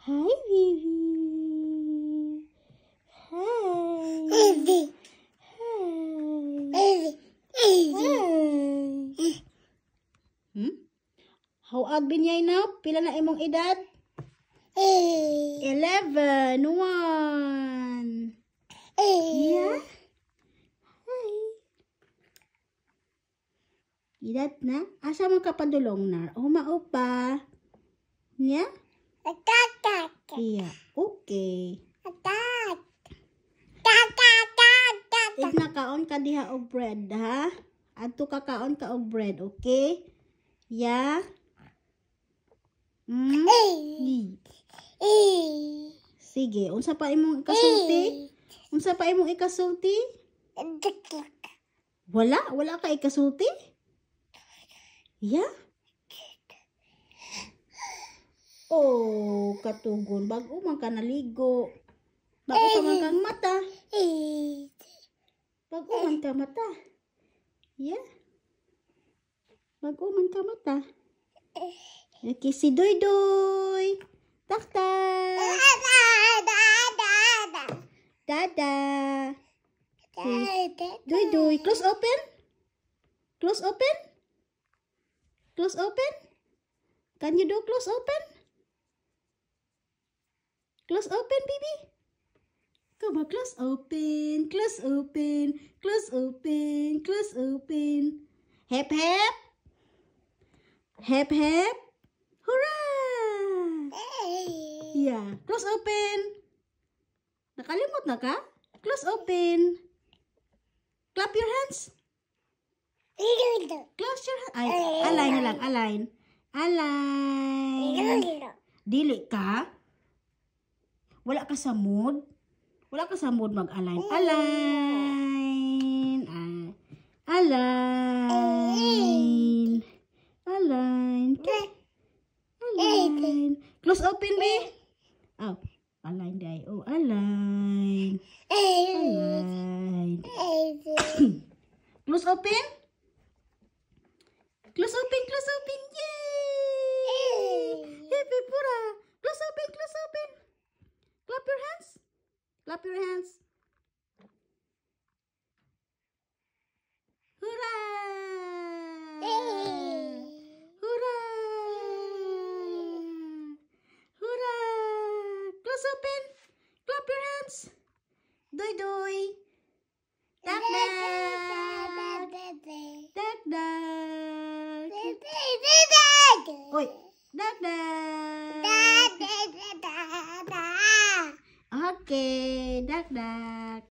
Hi, baby. Hi. Hi. How old binyay now? Pila na imong edad? 11. 1. Yeah? Hi. Edad na? Asa mo kapadulong na? Humao pa. Yeah? Yeah. Okay. If nakaon ka diha og bread, ha? Adto ka kaon ka og bread, okay? Yeah? Sige, unsa pa imong ikasulti? Unsa pa imong ikasulti? Wala ka ikasulti? Yeah? Oh, katugon, bago man ka naligo. Bago pa man kang mata. Bago man ka mata. Yeah? Bago man ka mata. Okay, si Doy Doy. Tak-tak. Dada. Doy Doy. Close open. Close open. Close open. Can you do close open? Close open, baby. Come on, close open. Close open. Close open. Close open. Hep hep. Hep hep. Hurrah! Yeah. Close open. Nakalimot na ka? Close open. Clap your hands. Close your hands. Ay, align na lang. Align. Align. Dili ka? Wala ka sa mood? Wala ka sa mood mag-align. Align. Align. Align. Align. Close open, be. Oh, align day. Oh, align. Align. Close open. Close open. Close open. Yay! Happy pura. Close open. Close open. Clap your hands. Clap your hands. Hurrah! Hurrah! Hurrah! Close open. Clap your hands. Doy doy. Tak dak. Tak dak. Oi, dak dak. Okay, dak dak.